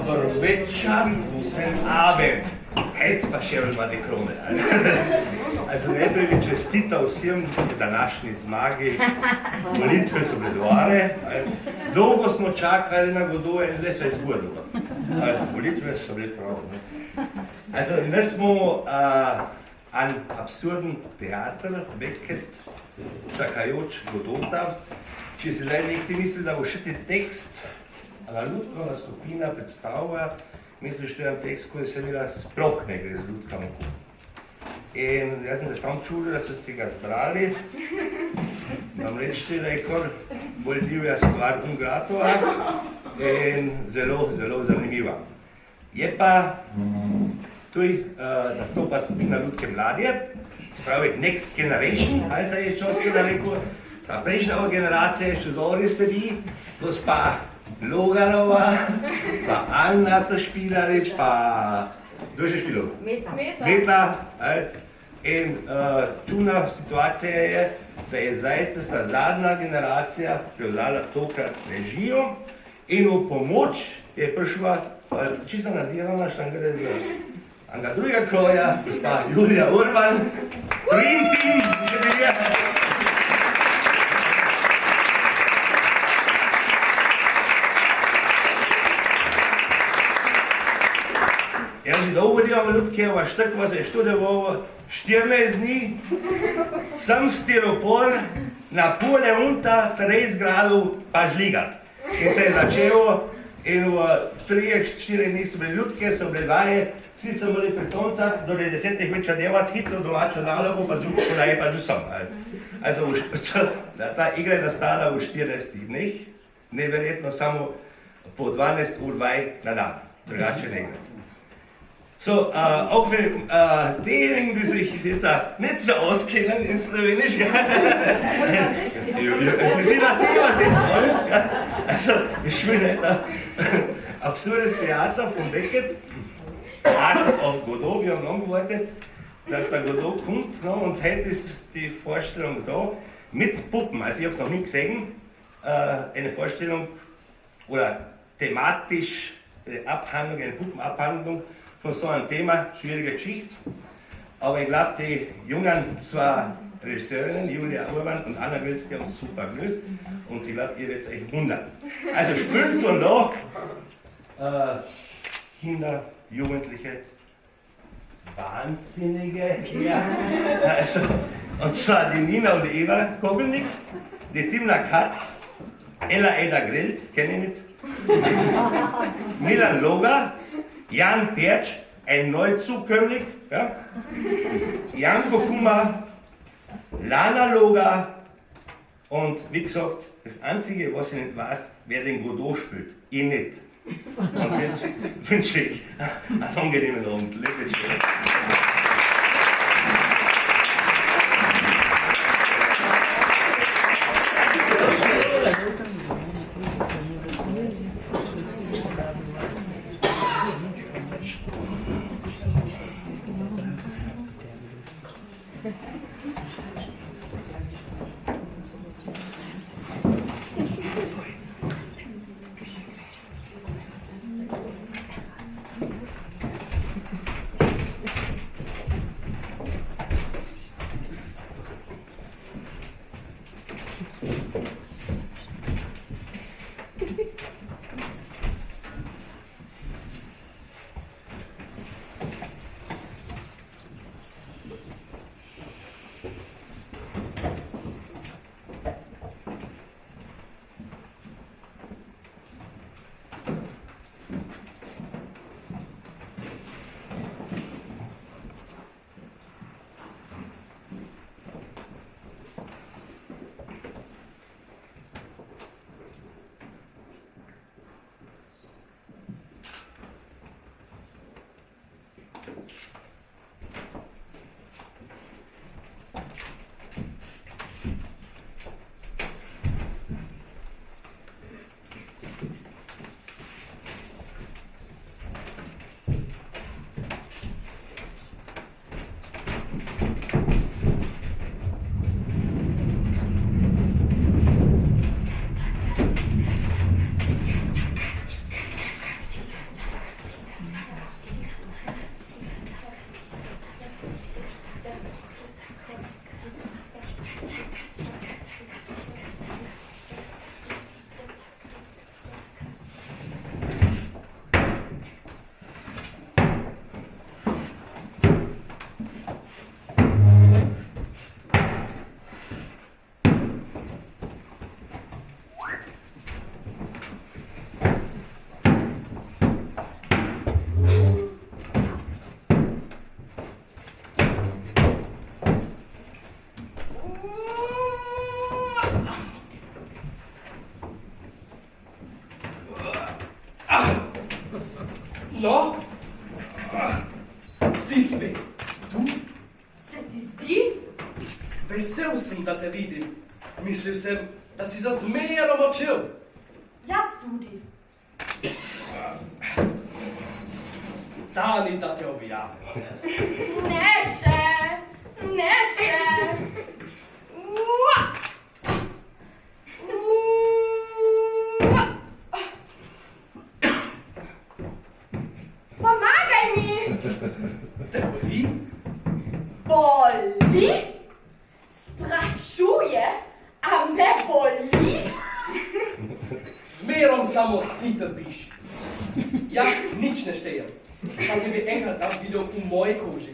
Dober večer, guten Abend. Heute pa še ima te krone. Najprej bi čestital vsem današnji zmagi. Molitve so bile dobre. Dolgo smo čakali na Godot in le se je zgodilo. Molitve so bile prav. Ne smo en absurden teater, Beckett, čakajoč Godota. Če si zdaj nekaj misli, da bo še ti tekst, Ludkova skupina predstavlja, misliš, da je tekst, ko je seveda sploh ne gre z Ludkom. In jaz sem se sam čudil, da so si ga zbrali. Vam reči, da je kar bolj divja stvar Ungratova in zelo, zelo zanimiva. Je pa tuj nastopa skupina Ludke Mladje, spravi Next Generation, ali se je Čoskega rekel, ta prejšnja generacija še zori sedi, gospa Logarova, pa Anna so špilali, pa kdo še špilal? Meta. In čudna situacija je, da je zdaj tista zadnja generacija prevzala tokrat režijo in v pomoč je prišla čisto nazirana štangre z enega drugega kroja, gospa Julija Urban, Dream Team, še nekaj. Jaz že dolgo delam Ludkeva, štrkva se je študoval 14 dni, sem stiropor, na pole unta 30 gradov pa žligat. In se je začelo in v 3-4 dni so bili Ludke, so bili vaje, vsi so bili pri koncah, do 10 večer delati hitro domačo nalogo, pa zjutraj škoda je pa dusam. Ta igra je nastala v 14 dneh, neverjetno samo po 12 ur vaj na dan, drugače ne gre. So, auch für diejenigen, die sich jetzt nicht so auskennen in Slowenisch, Sie sehen das was jetzt alles. Also, ich spiele ein absurdes Theater von Beckett, Art of Godot, wir haben angewartet, dass der Godot kommt, und heute ist die Vorstellung da mit Puppen. Also, ich habe es noch nie gesehen, eine Vorstellung oder thematisch Abhandlung, eine Puppenabhandlung von so einem Thema, schwierige Geschichte. Aber ich glaube, die jungen zwei Regisseurinnen, Julia Urban und Anna Wilski, haben es super gelöst. Und ich glaube, ihr werdet es euch wundern. Also spielt und da Kinder, Jugendliche, Wahnsinnige. Ja. Also, und zwar die Nina und die Eva Kogelnick, die Timna Katz, Ella Eda Grilz, kenne ich nicht, Milan Loga, Jan Pertsch, ein Neuzukömmling, ja? Jan Kokuma, Lana Loga und wie gesagt, das Einzige, was ich nicht weiß, wer den Godot spielt. Ich nicht. Und jetzt wünsche ich einen angenehmen Abend. Liebe Tschüss. No? Si spet. Tu? Se ti zdi? Vesel sem, da te vidim. Mislil sem, da si za zmerom odšel. Jaz tudi. Stani, da te objavim. Ne še, ne še. Ua! Ua! Pomagaj mi! Te boli? Boli? Sprašuje, a me boli? Zmerom samo ti trpiš. Jaz nič ne štejem. Pa te bi enkrat rad videl v moji koži.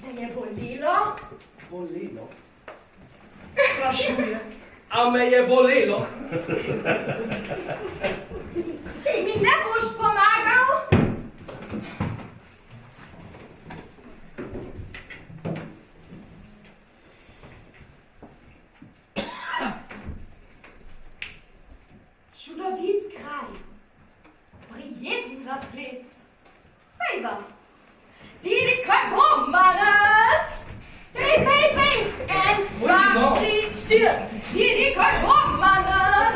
Te je bolelo? Bolelo? Sprašuje, a me je bolelo? Mi ne boš pomagal? Čudovit kraj. Prijeten razgled. Pejva. Vidi, kaj bo, Manas! Pej, pej, pej! En, dva, tri, štir. Vidi, kaj bo, Manas!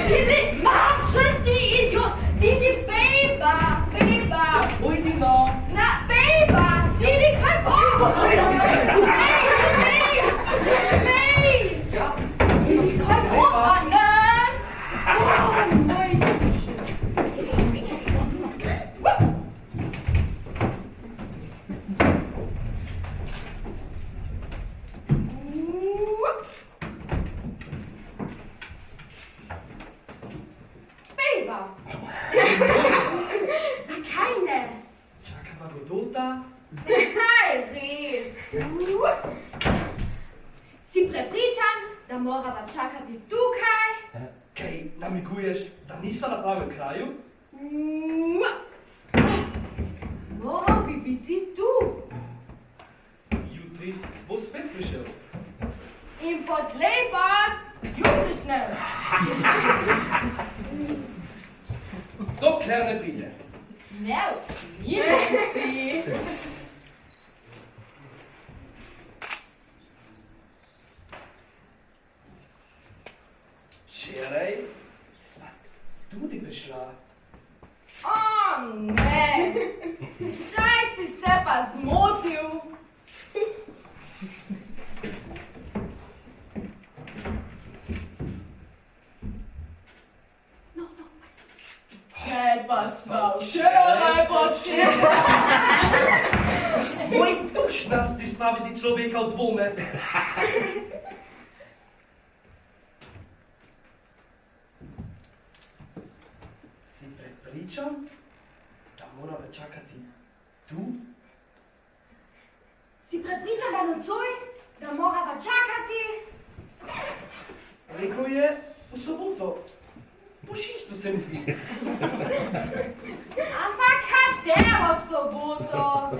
Vidi, maršen ti idiot! Vidi, pejva, pejva! Pojdi no. Na, pejva! Vidi, kaj bo, Manas! Pej, pej, pej! Vidi, kaj bo, Manas! Oh, najboljše! Pejva! Zakaj ne? Čakava Godota. Saj res! Si prepričan, da morava čakati tukaj? Kaj namiguješ, da nisva na pravem kraju? Moral bi biti tu. Jutri bo spet prišel. In potlej pa jutrišnje. Dokler ne pride. Ne usmiljen si. Včeraj sva tudi prišla. O ne, zdaj si se pa zmotil. Kaj pa sva včeraj počela? Moj duš nas spraviti človeka v dvome. Si prepričan, da moramo čakati tu? Si prepričan, da nocoj, da morava čakati? Rekel je v soboto. Božično se mi zdi. Ampak katero soboto?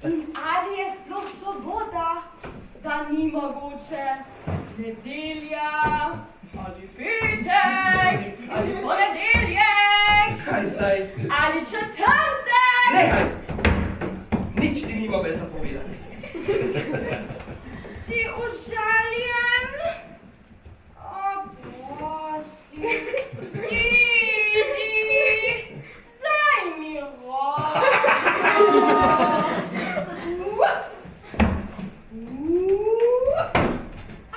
In ali je sploh sobota, da ni mogoče nedelja, ali petek, ali ponedeljek, Kaj zdaj? ali četrtek? Nehaj! Nič ti nima več zapovedati. Si užaljen? Oprosti, idi, daj mi roko.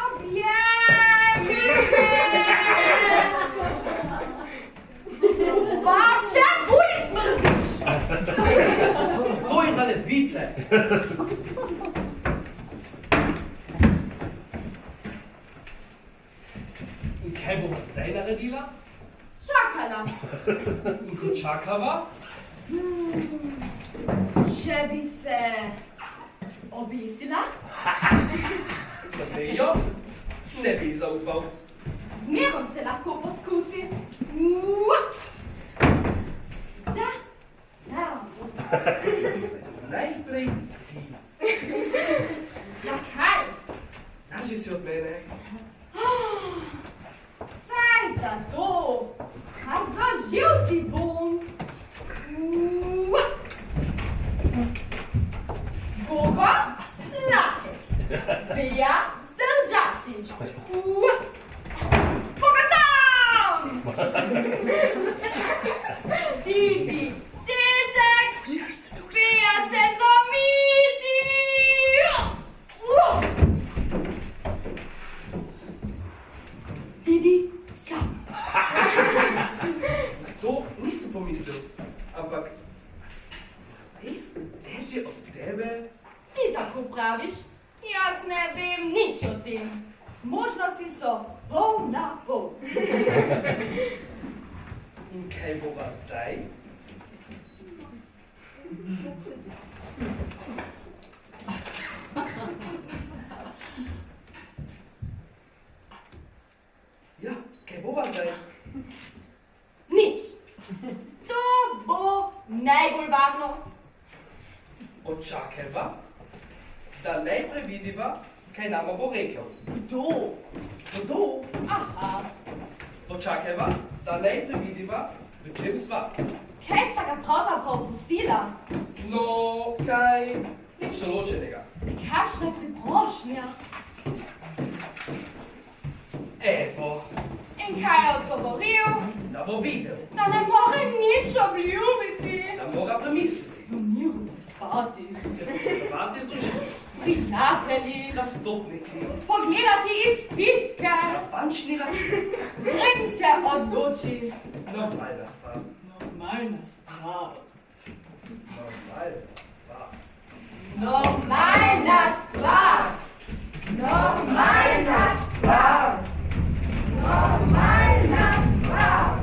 Objemi me. Pa čemu smrdiš? To je za ledvice. In kaj bova zdaj naredila? Čakala. In ko čakava, Če bi se obesila, da vejo, ne bi ji zaupal. zmerom se lahko poskusi. Za tabo. Najprej ti. Zakaj? Drži si od mene. Saj zato. Lake. Ja zdržati. Koga sam? Didi, težek, veja se zlomiti. Didi, sam. Na to nisem pomislil, ampak res težje od tebe? Ti tako praviš, jaz ne vem nič o tem. Možnosti so pol na pol. In kaj bova zdaj? Ja, kaj bova zdaj? Nič. To bo najbolj varno. Očakajva, da najprej vidiva, kaj nama bo rekel. Kdo? Kdo? Aha. Počakajva, da najprej vidiva, v čem sva. Kaj sta ga pravzaprav prosila? No, kaj? Nič določenega. Kakšna priprošnja? Evo, In kaj je odgovoril? da bo videl, Da ne more nič obljubiti. da mora premisliti, V miru spati. se posvetovati z družino, Prijatelji. zastopniki, Pogledati izpiske. na bančni račun. In se odloči. Normalna stvar. Normalna stvar. Normalna stvar. Normalna stvar. Normalna stvar. Normalna stvar.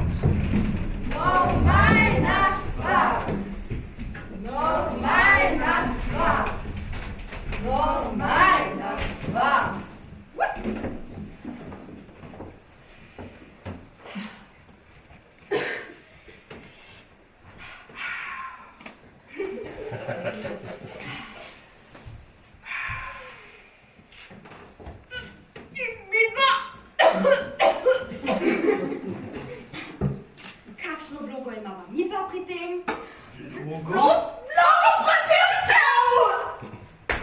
Normalna stvar. Normalna stvar. Normalna stvar. Kakšno vlogo imava midva pri tem? Vlogo? Vlogo prosilcev!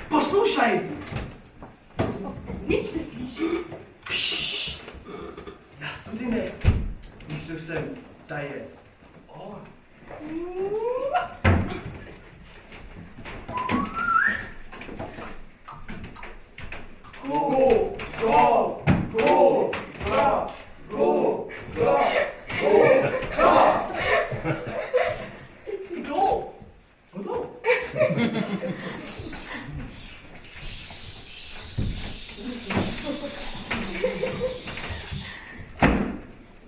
Poslušaj! Nič ne slišim. Jaz tudi ne. Mislil sem, da je on. Go, go, go, go, go, go, go, go. Kdo? Kdo?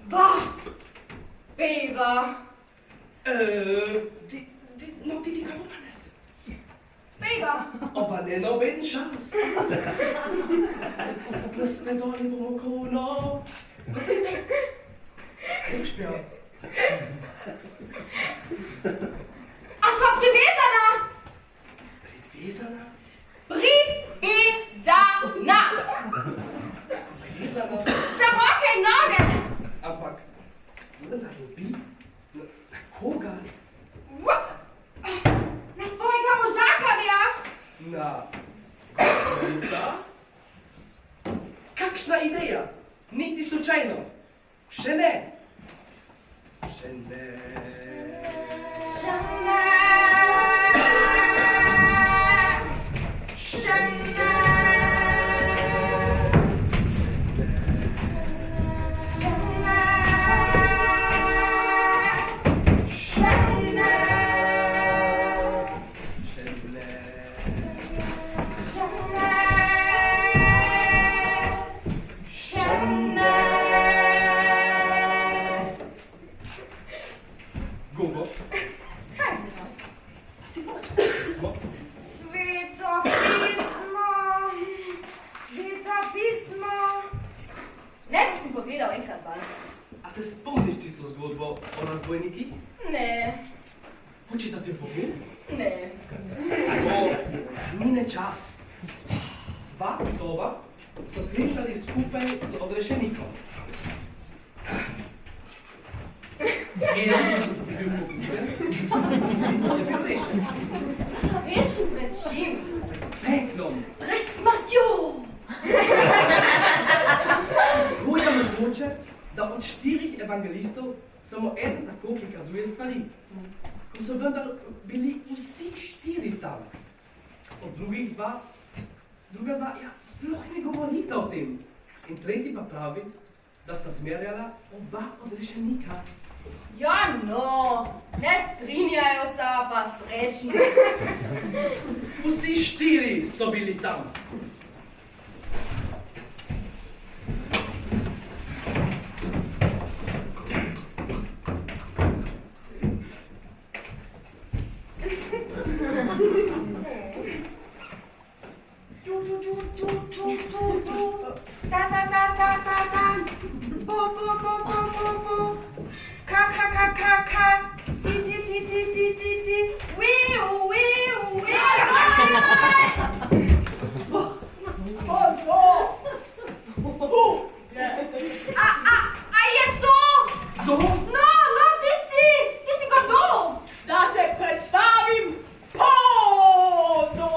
Bah! Beva! Ti kaj danes? Beva! Oba ne noben šans. Na smedoni bomo kruno. Kaj boš pil? A sva privezana? Privezana? Privezana! Privezana? Za roke in noge! Ampak, kdo da dobi? Na koga? Na tvojega možakarja! Na gospoda? Kakšna ideja? Niti slučajno. Še ne. Še ne. Še ne! Še ne! Google. Kaj je to? Si pismo? Sveto pismo! Sveto pismo! Ne bi si pogledal enkrat van. A se spomniš tisto zgodbo o razbojnikih? Ne, Počita te pogum? ne. To mine čas. Dva tova so križali skupaj z odrešenikom. En je bil pogubljen, drugi je bil rešen. veš pred čim? Peklom. Pred smrtjo! Kako je mogoče, da od 4 evangelistov samo eden tako prikazuje stvari? Ko so vendar bili vsi 4 tam. Od druga dva, ja, sploh ne govorita o tem. In tretji pa pravi, da sta zmerjala oba odrešenika. Ja, no, ne strinjajo se pa srečno. Vsi 4 so bili tam. A je to? Kdo? No, tisti Godot. Da se predstavim, Pozo!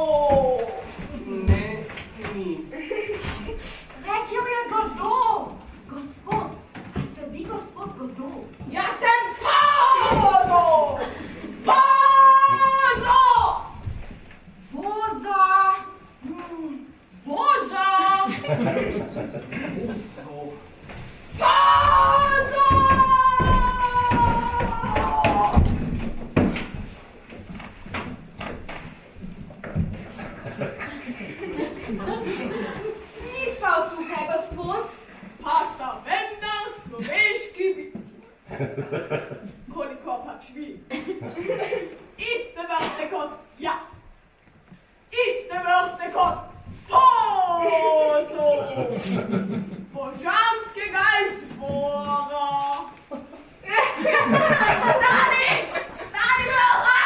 Ne, ni. Rekel je Godot. Gospod, a ste vi gospod Godot? Jaz sem Pozo! Pozo! Boza! Boža! Oso. Pozo! Nisva tukaj, gospod. Pa sta vendar človeški biti. Koliko pač vi. Iste vrste kot jaz. Iste vrste kot Pozo! Božanskega izbora. Stani! Stani, vrha!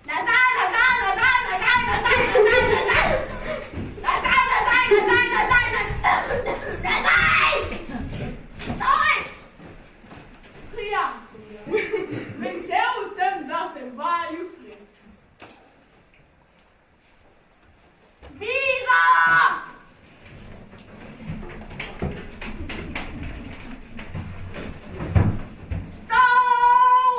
Nazaj, nazaj, nazaj, nazaj, nazaj, nazaj, nazaj! Nazaj, nazaj, nazaj, nazaj, nazaj! Nazaj! Stoj! Prijatelje, vesel sem, da sem vaju srečal. Viza! Stol!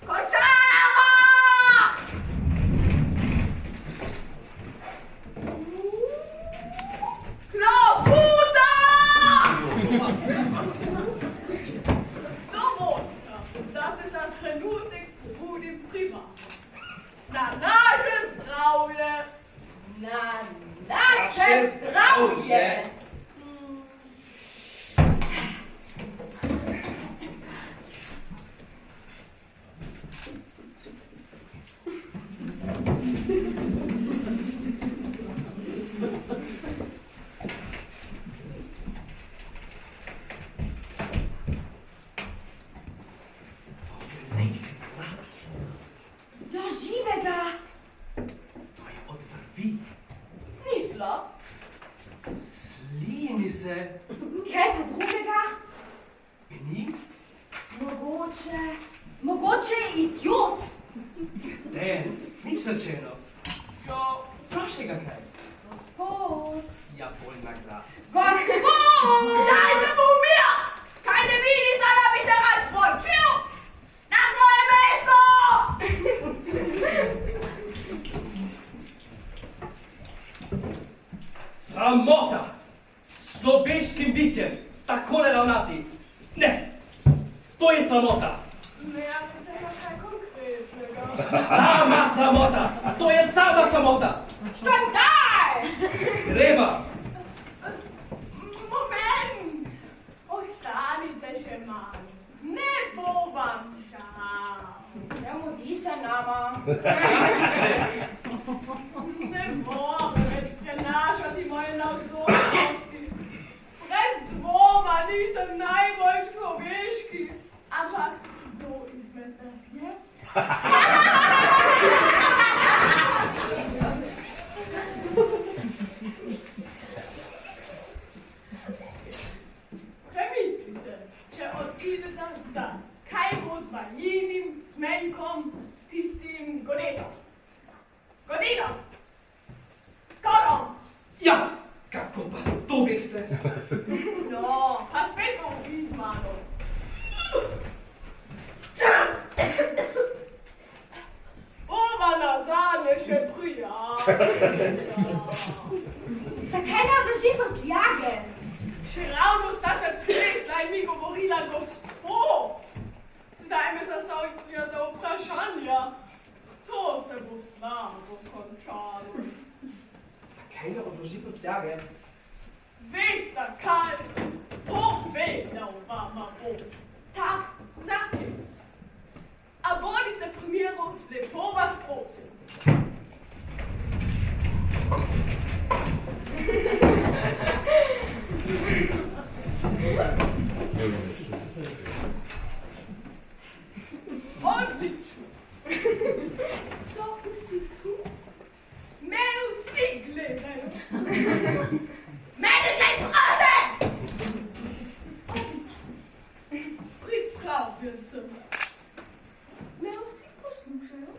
Košara! Klofuta! Dovoljno, da se za trenutek pobudim privat. Na naše zdravje! Na naše zdravje! Do živega! To je od vrvi. Ni slab. Slini se. Kaj pa drugega? Ni? Mogoče je idiot. Ne, nič rečeno. No, vprašaj ga kaj. Gospod. Ja, bolj na glas. Gospod! Dajte mu mir! Kaj ne vidite, da bi se razpočil? Na tvoje mesto! Sramota! S človeškim bitjem takole ravnati. Ne, to je sramota. Ne, tega kaj konkretnega. Sama sramota. To je sama sramota. Škandal! Greva. Moment! Ostanite še malo. Ne bo vam žal. Ne mudi se nama. Ne more več prenašati moje navzočnosti. Brez dvoma nisem najbolj človeški. Ampak kdo izmed nas je? Premislite, če odidete zdaj, kaj bo z Valjinim, s Menkom se. No, aspetta un pismano. Ova nazadnje še prija. Zakaj nas drži prtljage? Še ravno sta se tresla in mi govorila gospod. Zdaj me zastavlja za vprašanja. To se bo slabo končalo. Zakaj ne odloži prtljage? Veste kaj? Povedal vama bo. Tak zakec. A bodite primerov, lepo vas prosim. Odlično. So vsi tu? Mene vsi gledajo. Mene glej prase! Pripravljen sem. Me vsi poslušajo?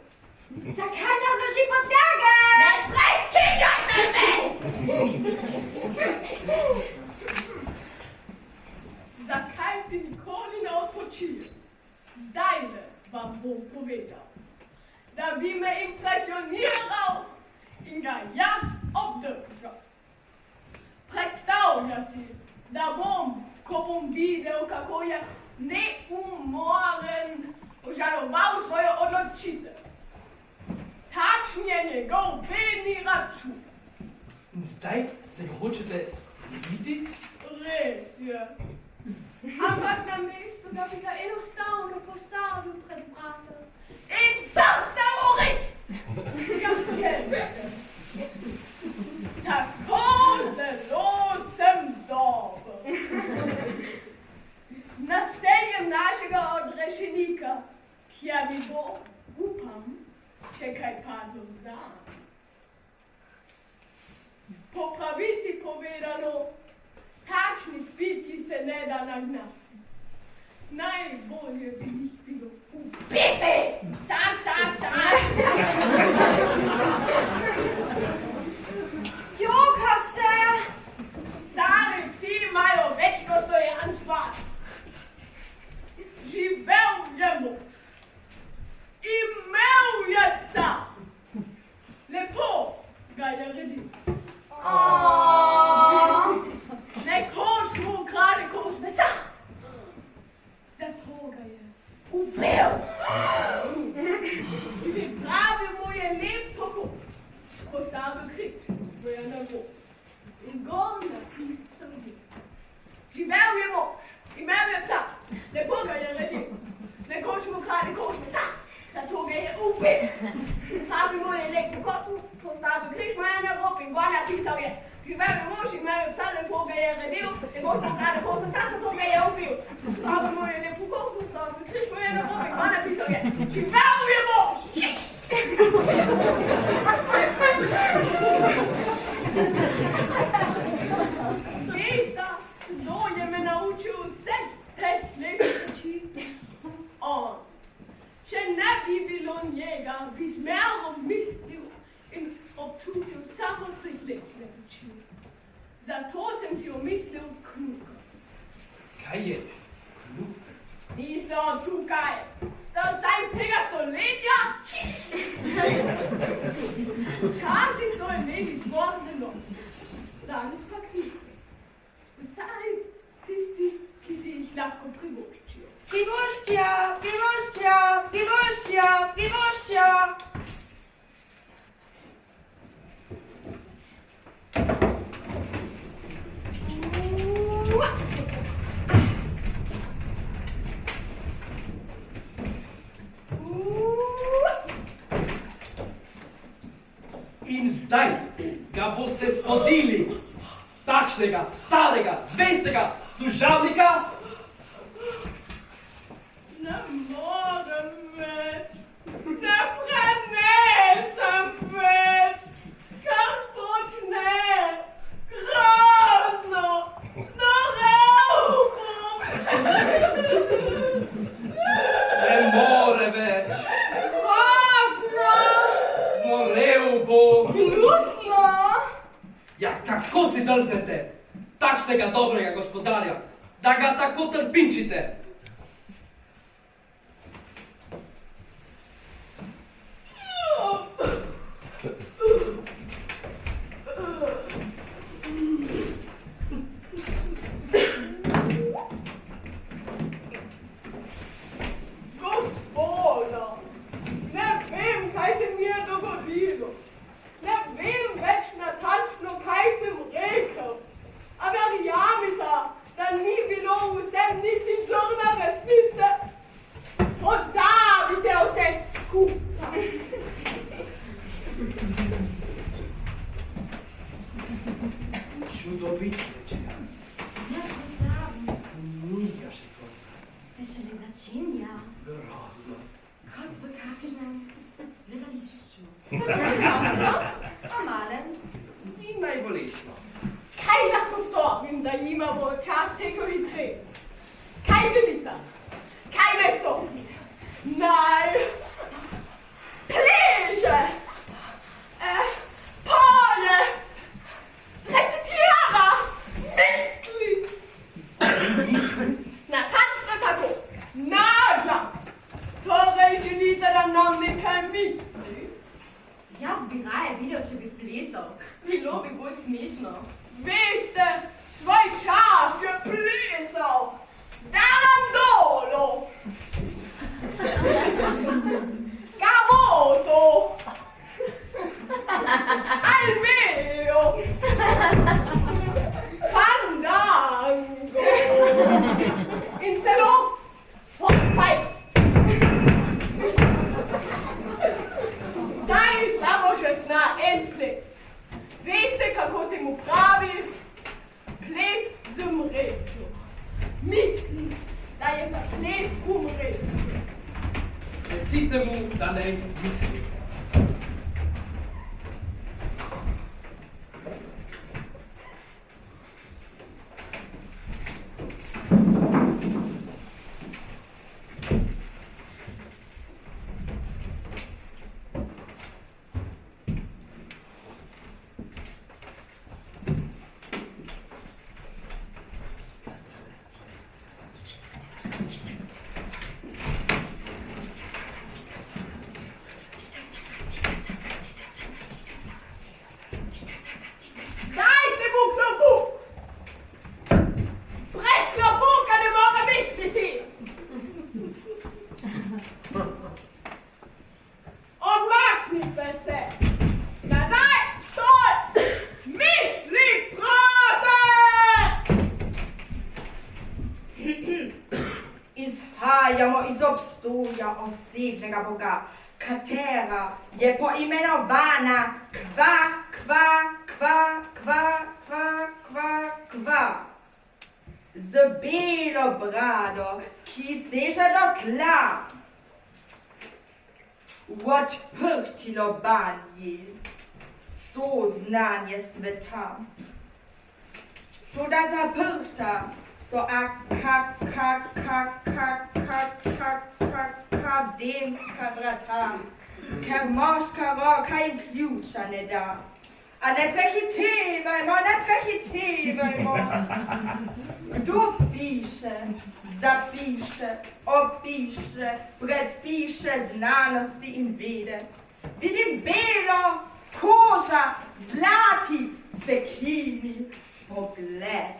Zakaj nam drži prtljage? Ne prekidajte me! Zakaj si nikoli ne odpočije? Zdajle vam bom povedal, da bi me impresioniral in ga jaz obdržal. Predstavlja si, da bom, ko bom videl, kako je neumoren, požaloval svojo odločitev. Takšen je njegov bedni račun. In zdaj se ga hočete znebiti? Res je. Ampak na mesto, da bi ga enostavno postavil pred vrata in tam urit, ga skrbite. Tako zelo sem dober. Na sejem našega odrešenika, kjer bi bo, upam, še kaj padlo zdan. Po pravici povedano, takšnih pitij se ne da nagnati. Najbolje bi jih bilo ubiti! Cak, cak, cak! Joka se! Stari psi imajo večno dostojanstva. Živel je mož. Imel je psa. Lepo ga je redil. Nekoč mu ukrade kos mesa. Zato ga je ubil. Pripravil mu je lep pokop. Postavil krik, ko je na go. In gor napisal je. Živel je mož, imel je psa. Lepo ga je redil. Nekoč mu ukrade kos mesa. Zato ga je ubil. Pripravil mu je lep pokop. Postavil krik, ko je na go. In gor napisal je. Živel je mož, imel je psa, lepo ga je redil, nekoč mu ukrade kos mesa, zato ga je ubil. Pripravil mu je lep pokop, postavil krik, ko je na go. In gor napisal je. Živel je mož! Veste, kdo je me naučil vseh teh lepih reči? On. Če ne bi bilo njega, bi zmerno mislil in občutil samo priletne reči. Zato sem si omislil Knuka. Kaj je Knuk? Niste on tukaj. Ste vsaj iz tega stoletja? Včasih so imeli dvorne noge, danes pa knjige. Vsaj tisti, ki si jih lahko privoščijo. Privoščja, privoščja, privoščja, privoščja. In zdaj ga boste spodili, takšnega, starega, zvestega služabnika? Ne morem več, ne prenesem več, kar počne, grozno, znorel bom. Ne more več, Grozno, znorel bo. gnusno. Ja, kako si drznete? takšnega dobrega gospodarja, da ga tako trpinčite. Gospoda, ne vem, kaj se mi je dogodilo. Ne vem več natančno, kaj sem rekel. A verjamite, da ni bilo vsem niti zrna resnice. Pozabite vse skupaj. Čudovitne, če ja. Ne pozabi, Nika še konca. se šele začenja, Grozno. kot v kakšnem gledališču. A malen? Ni najbolečno. Kaj lahko storim, da imamo čas tega vitri? Kaj želite? Kaj me storim? Naj pleže, pole, recitira, misli. Natančno tako, na glas. Torej želite, da nam nekaj misli? Jaz bi raje videl, če bi plesal. Bilo bi bolj smešno. Veste, svoj čas je plesal. Darandolo. Gavoto. Alveo. Fandango. In celo Popaj. Zdaj samo še zna en ples. Veste, kako temu pravi? Ples z mrežo. Misli, da je zaplet v mrežo. Recite mu, da ne misli. Dajte mu klobuk! Brez klobuka ne more misliti! Odmaknite se! Nazaj, stoj! Misli, prosim! Izhajamo iz obstoja osebnega Boga, katera je poimenovana kva. Z belo brado, ki seže do tla. V odprti lobanji sto znanje sveta. Toda zaprta so akademska vrata, ker moška roka jim ključa ne da. A ne prehitevajmo, ne prehitevajmo. Kdo piše, zapiše, opiše, predpiše znanosti in vede. Vidim belo, koža, zlati, cekini, pogled,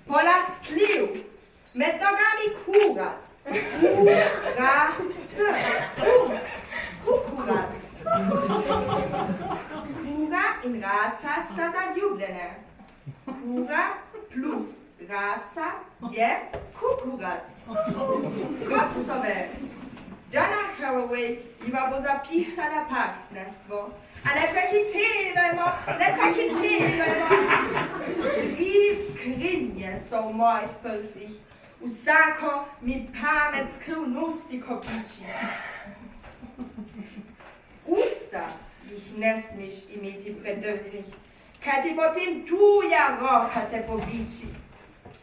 polastljiv, med nogami kurac. Kurac. Kura in raca sta zaljubljene. Kura plus raca je kukurac. Gostove, Donna Haraway ima bo zapisala partnerstvo. A ne prehitevajmo, ne prehitevajmo. 3 skrinje so v mojih prsih. Vsako mi pamet skrivnosti kopiči. Usta jih ne smeš imeti pred drzih, kaj ti potem tuja roka te pobiči.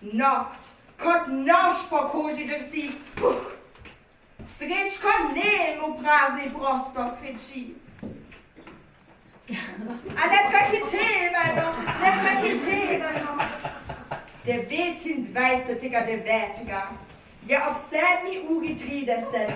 Noht kot nož po koži drsi, puh. Srečko nemo prazni prostor kriči. A ne prehitevajmo, ne prehitevajmo. 29. Je ob 7 uri 30.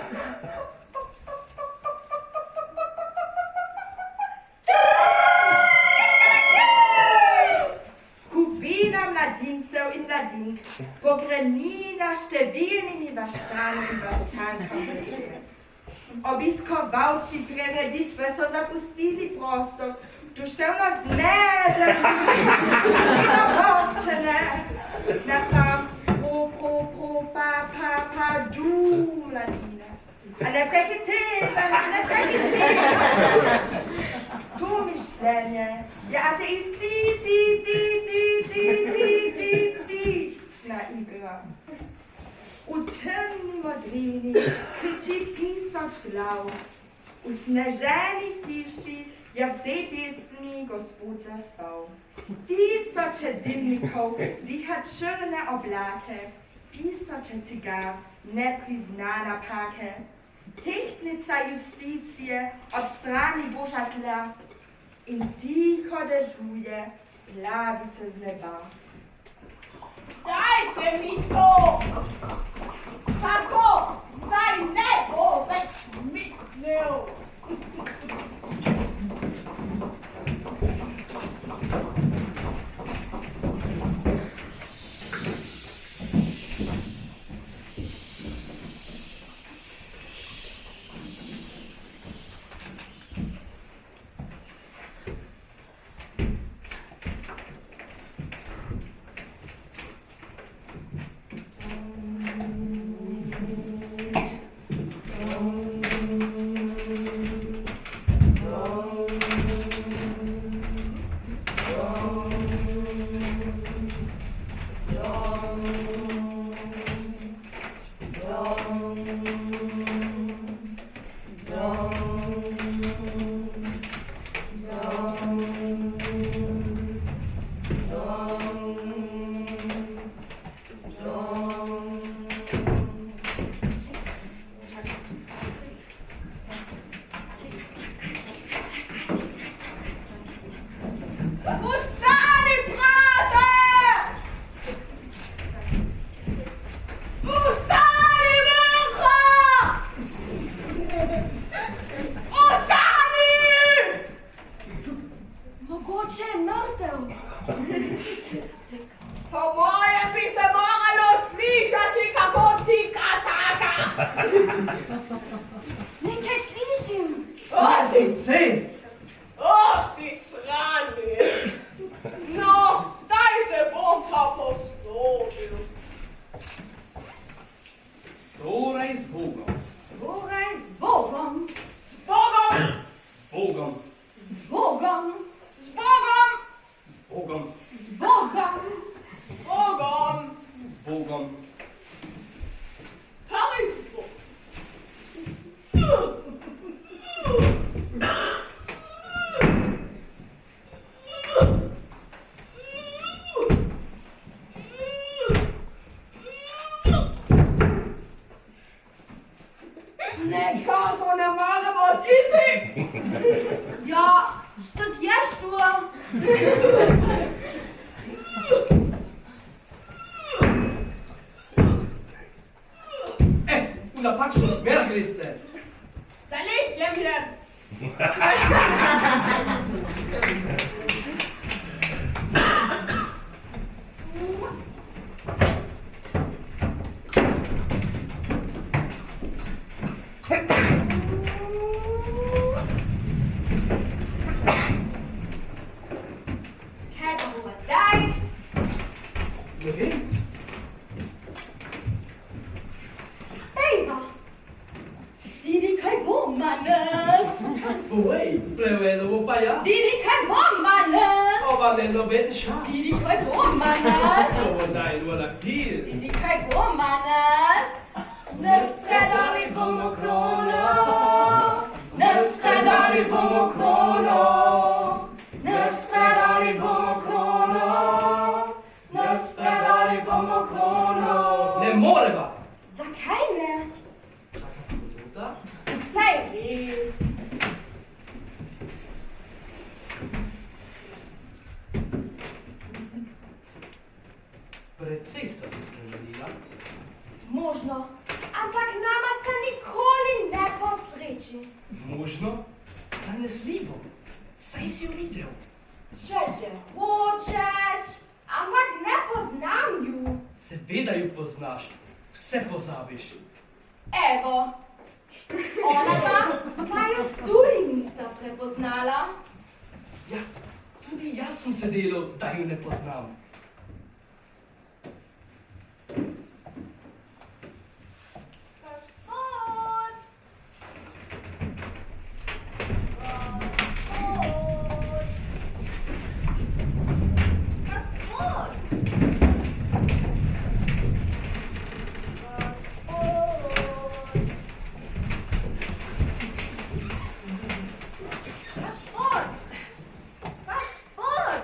Skupina mladincev in mladink pogrenila številnimi vaščani in vaščankami večer. Obiskovalci prireditve so zapustili prostor, duševno zneženi in ogorčene. Napam, pa, du, mladine. A ne prehiteva. To mišljenje je ateistična igra. V temni modrini kriči 1000 glav. V sneženi hiši je v tej pesmi gospod zaspal. 1000 dimnikov diha črne oblake, 1000 cigar nepriznana pake. Tehtnica justicije ob strani Boža tla in tiho dežuje glavice z neba. Dajte mi to! Tako, zdaj ne bo več mislil! Po mojem bi se moralo slišati, kako tika taka. Nekaj slišim. O, ti sin! O, ti sranje. No, zdaj se bom pa poslovil. Torej z Bogom. Torej z Bogom. S Bogom! Bogom. Z Bogom. S Bogom! Bogom. Z Bogom. S Bogom! Bogom. Kaj s Bogom? Nekako ne moremo iti. Ja, štuk ješ tu? V napačno smer greste. Zalepljem je. Kaj pa bo zdaj? Ne vem. Ejva. Didi, kaj bo danes? Povej, prevedel bo pa ja. Didi, kaj bo danes? Ova ne nobeden šans. Didi, kaj bo danes? Ovo daj vola kil. Didi, kaj bo danes? Nastradali bomo krono. Nastradali bomo krono. Nastradali bomo krono. Nastradali bomo krono. Ne moreva. Zakaj ne? Minuta. Saj res. zanesljivo. Saj si jo videl. Če že hočeš, ampak ne poznam ju. Seveda ju poznaš. Vse pozabiš. Evo, ona pa jo tudi nista prepoznala. Ja, tudi jaz sem se delal, da ju ne poznam. Gospod! Gospod!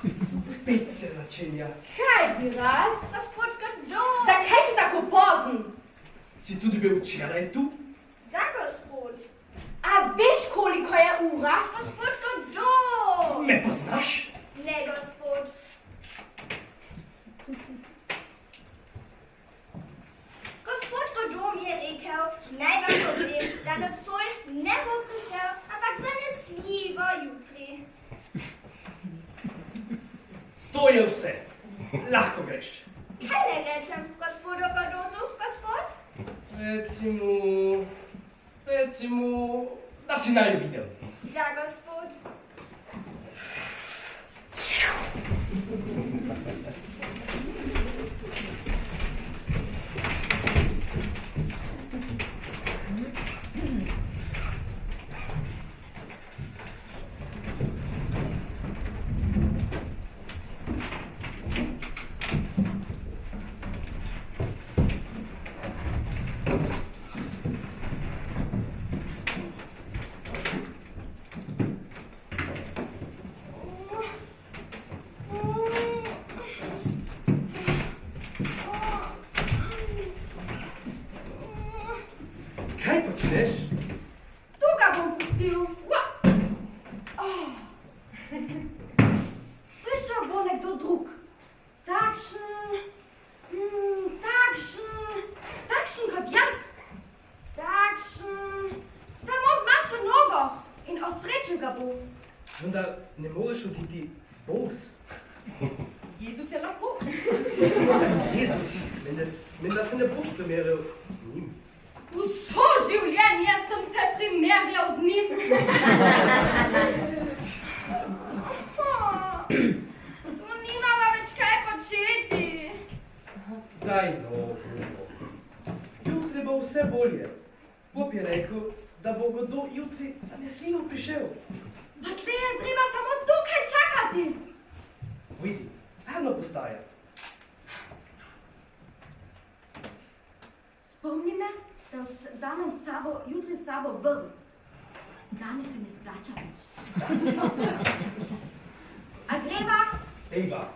Spet se začenja. Kaj bi rad? Gospod Kado! Zakaj si tako pozen? Si tudi bil včeraj tu? Da, gospod! A veš, koliko je ura? Gospod Kado! Me poznaš? Ne, gospod. Gospod Kado mi je rekel, naj vam povem, da nocoj ne bo prišel, ampak zanesljivo jutri. To je vse. Lahko greš. Kaj naj rečem, gospodu Kadotu, gospod? Recimo, da si naj videl. Da, gospod. Kaj počneš? Tu ga bom pustil. Prišel bo nekdo drug. Takšen kot jaz. Takšen, samo z vašo nogo in osrečil ga bo. Vendar ne moreš oditi bos. Jezus je lahko. Jezus, menda se ne boš primerjal z njim. Vso življenje sem se primerjal z njim. Tu nimava več kaj početi. Daj no, Bruno. Jutri bo vse bolje. Bob je rekel, da bo kdo jutri zanesljivo prišel. Pa tle je treba samo tukaj čakati. Vidi, varno postaja. Spomni me, da vzamem s sabo, jutri s sabo vrv. Danes se ne splača več. A greva? Ejva.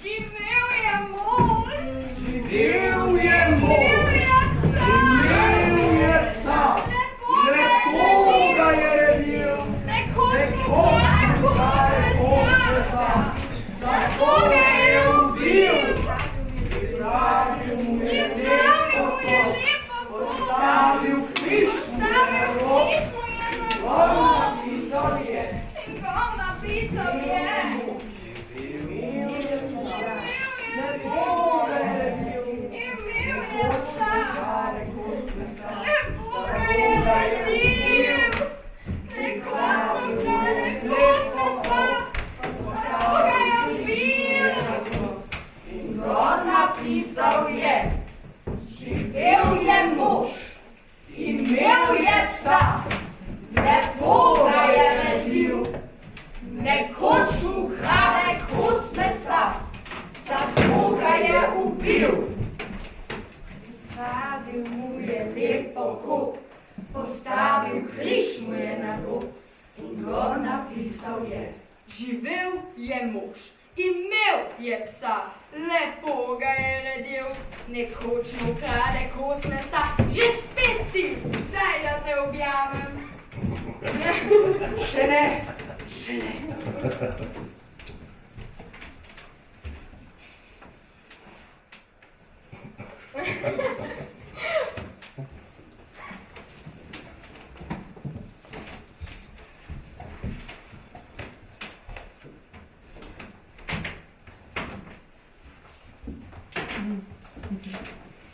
Živel je mož! Živel je mož! Živel je car! Lepo ga je redil! Nekoč ga je posvesa! Tako ga je ubil! Pripravil mu je lepo Postavil križ mu je na je nebo in gor napisal je. Živel je mož, imel je psa, lepo ga je redil, nekoč mu krade kos mesa, že spet ti, daj da te objamem. Še ne, še ne.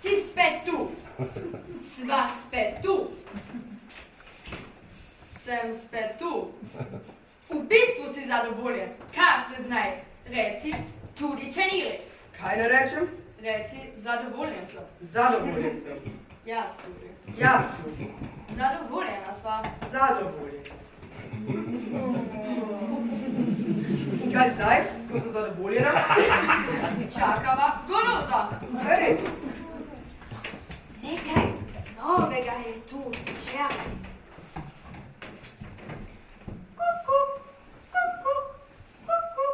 Si spet tu, sva spet tu, sem spet tu. V bistvu si zadovoljen, kar priznaj, reci, tudi če ni res. Kaj ne rečem? Reci, zadovoljen sem. Zadovoljen sem. Jaz tudi. Jaz tudi. Zadovoljena sva. Zadovoljen sem. In kaj zdaj, ko sem zadovoljena? Čakava Dorota. Hej, Nekaj novega je tu, čakaj. Kuku, kuku, kuku.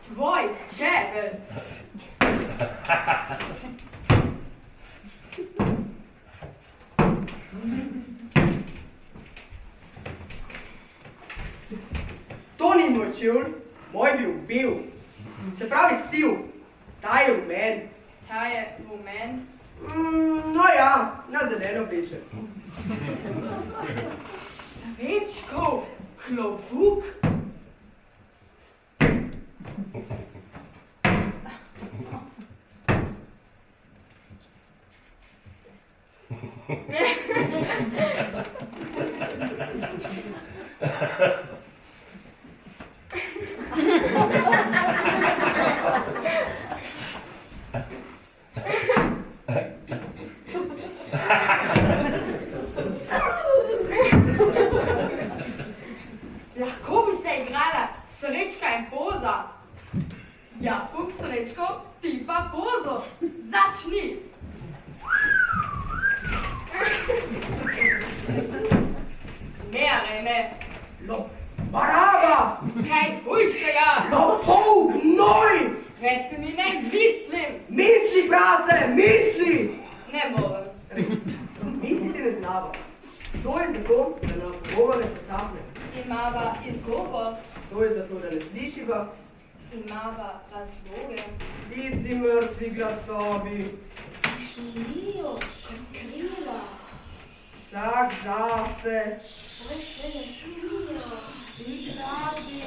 Tvoj čebel. to ni moj čevl, moj bi ubil. Se pravi siv, ta je v meni. Ta je v meni. No ja, na zeleno peče. Svečkov, klovuk. Lahko bi se igrala Srečka in Poza. Jaz bom Srečko, ti pa Pozo. Začni. Zmeraj me. Lo, baraba! Kaj hujšega? Lo, pol, gnoj! Reci mi, ne mislim. Misli, brate, misli! Ne morem. Misliti ne znava. To je zato, da nam govor ne posahne. Imava izgovor, To je zato, da ne slišiva. imava razloge. Vsi ti mrtvi glasovi, Šumijo, šukrila, vsak zase, sve še ne šumijo, vsi dragi,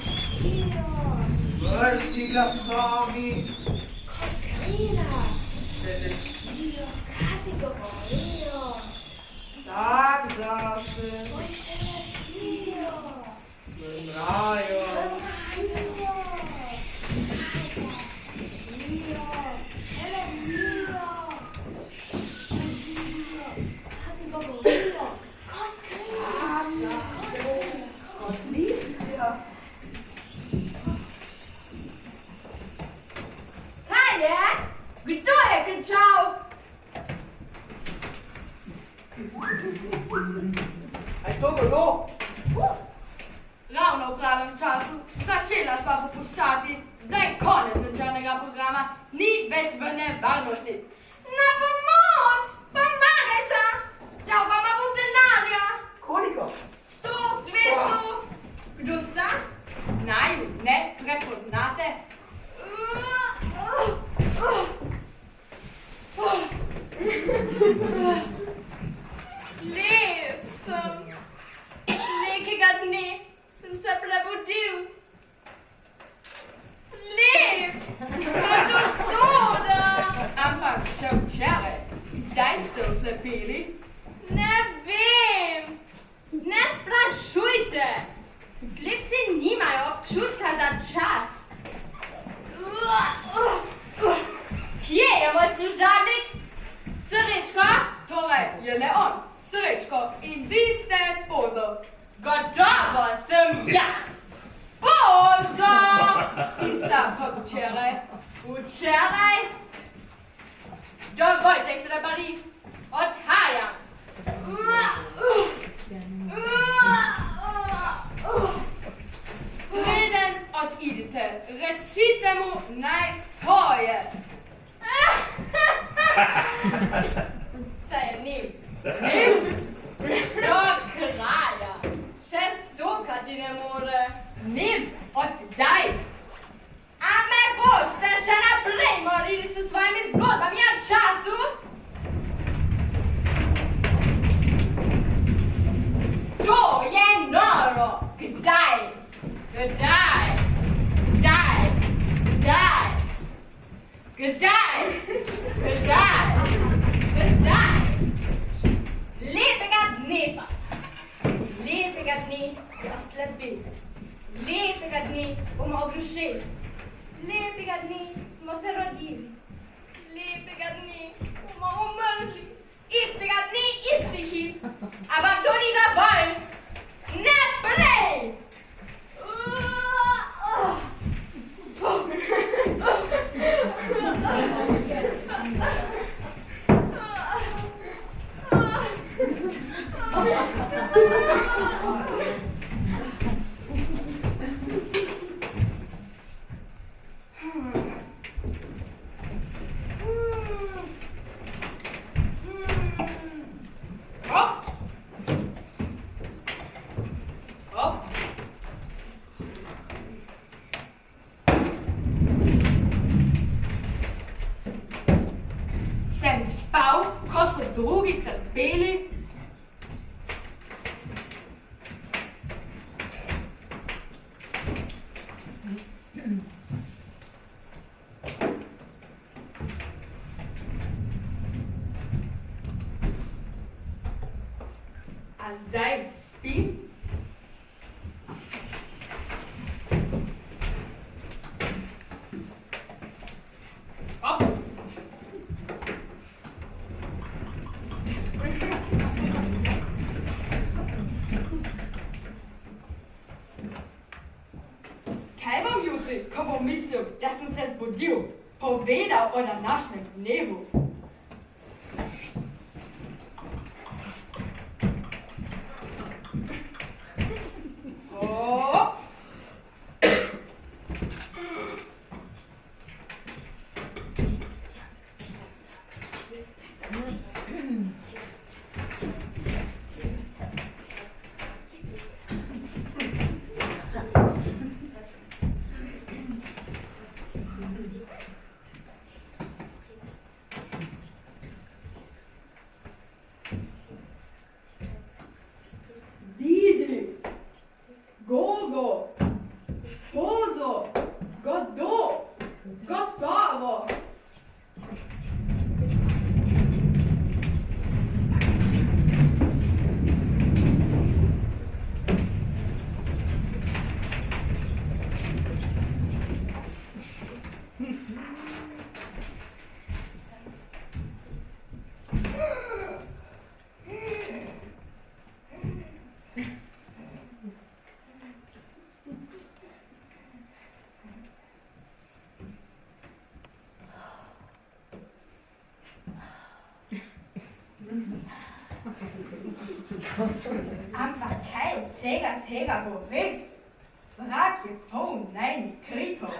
šumijo, mrtvi glasovi, krila, se ne šumijo, hkrati govorijo, vsak zase, sve še ne šumijo, mrajo. šumijo, šumijo, še ne šumijo, šumijo, hkrati govorijo, kot krila, Kot listja. Kaj je? Kdo je kričal? A je to kdo? Ravno v pravem času. Začela sva popuščati. Zdaj konec večernega programa. Ni več v nevarnosti. Na pomoč! Pomagajta! Dal vama bom denarja. Koliko? 100, 200. Kdo sta? Naj ne prepoznate. Lep sem. Nekega dne sem se prebudil. Slep, kot usoda. Ampak še včeraj, kdaj ste oslepeli? Ne vem. Ne sprašujte. Slepci nimajo občutka za čas. Kje je moj služabnik? Srečko, torej je le on. Srečko in vi ste Pozo. Gotovo sem jaz. Pozor! Ista kot včeraj. Včeraj? Dovolite, da bari odhajam. Preden odidete, recite mu naj poje. Se ni. Do kraja. Še stokati ne more. Nim, od kdaj? A me boste še naprej morili s svojimi zgodbami o času? To je noro. Kdaj? Kdaj? Kdaj? Kdaj? Kdaj? Kdaj? Kdaj? Lepega dne pač. Lepega dne je oslepil. Lepega dne bomo oglušeli. Lepega dne smo se rodili. Lepega dne bomo umrli. Istega dne, isti hip. A vam to ni dovolj? Naprej! Sem spal, ko so drugi trpeli. A zdaj spim? Kaj bom jutri, ko bom mislil, da sem se zbudil, povedal o današnjem dnevu? Didi, Gogo, Pozo, Godot, gotovo. Ampak kaj od tega bo res? Zrak je poln najnih krikov.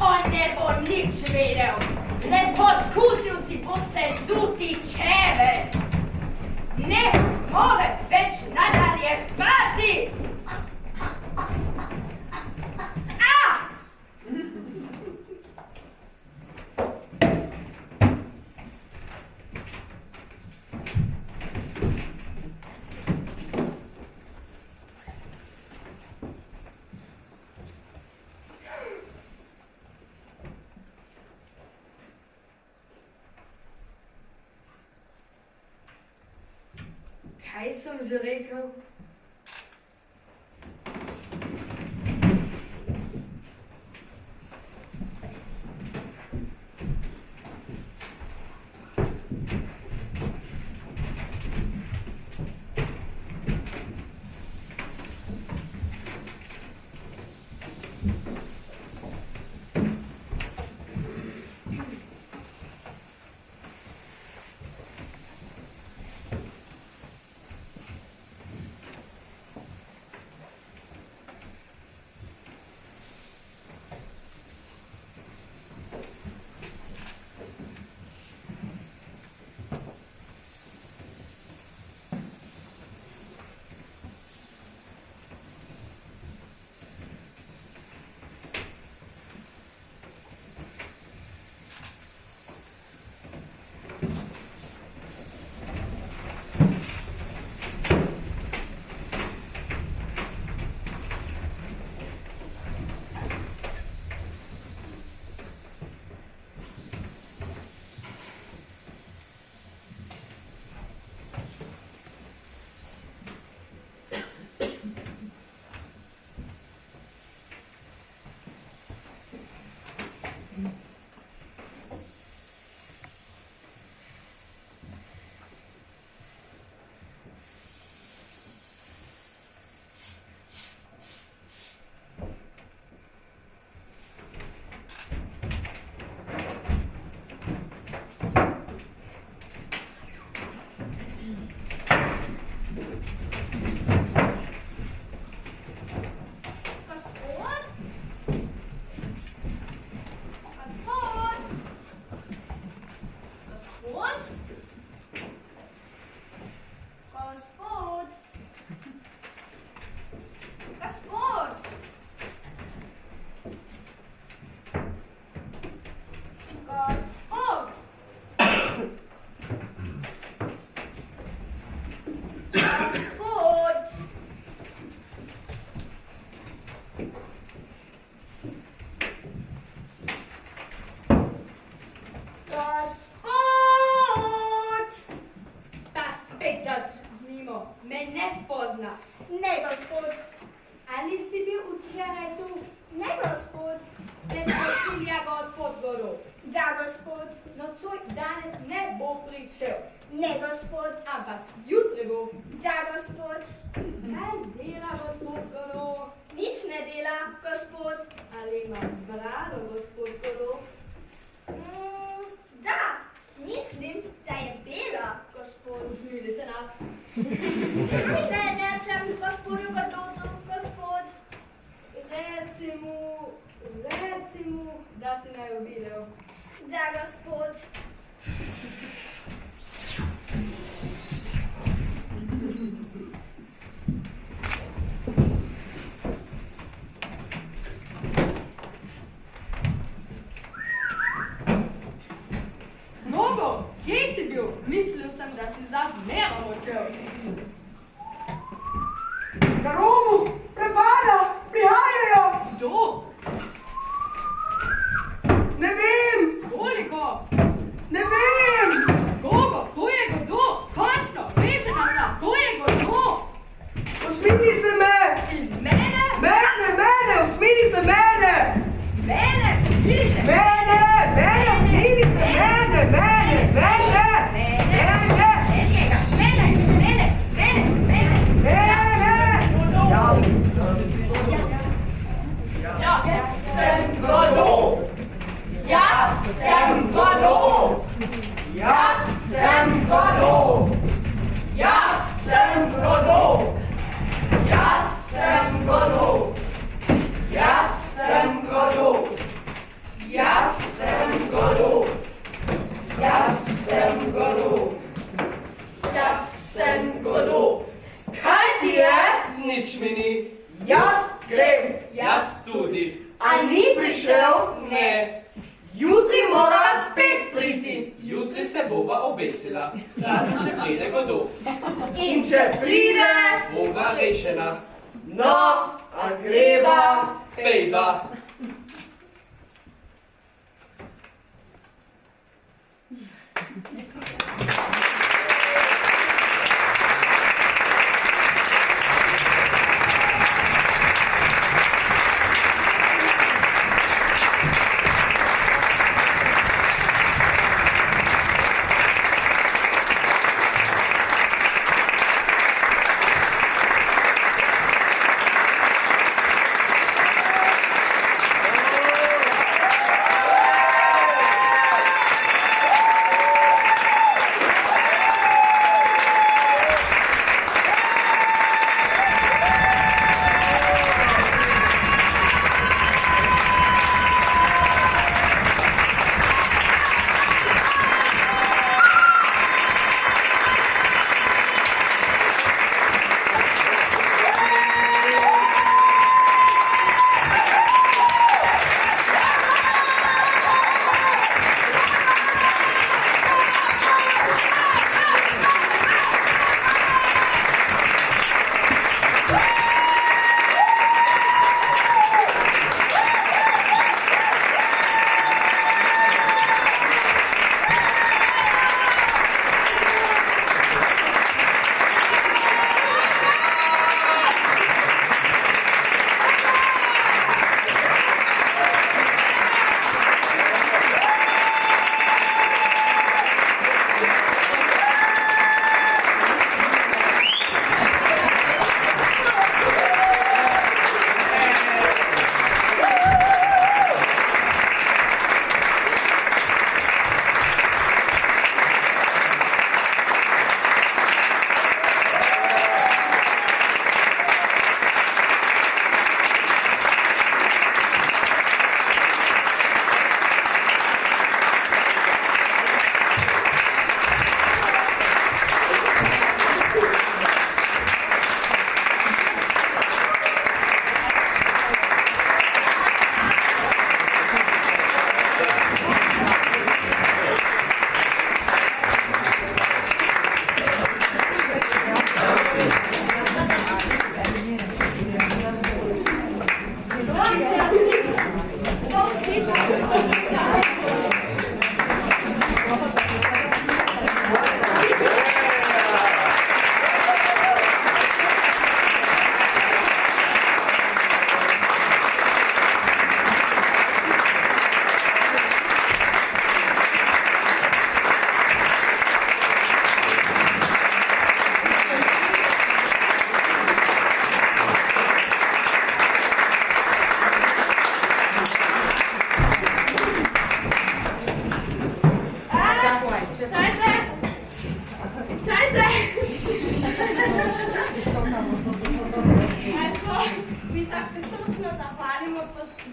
On ne bo nič vedel, le poskusil si posezuti čeve. Ne more več nadaljevati. sem že rekel?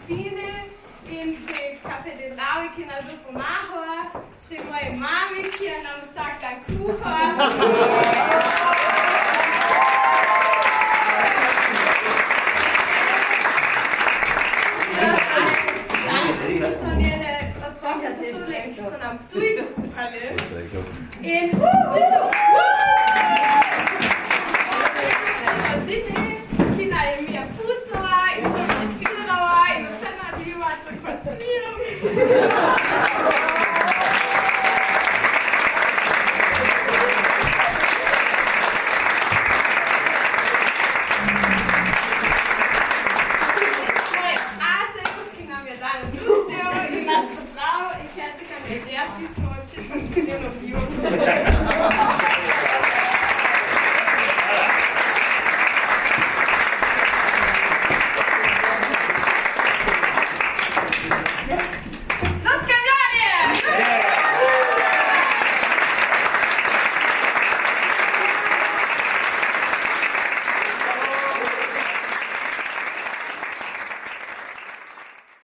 fine in pri katedrali, ki nas pomahala, pri moji mami, ki je nam vsak dan kuha. So njene otroke, to so bile, ki so nam tuj kuhali. In čisto, Kina je Mija pucala in smo nam filirala in vse naredila, tako pa se nijem.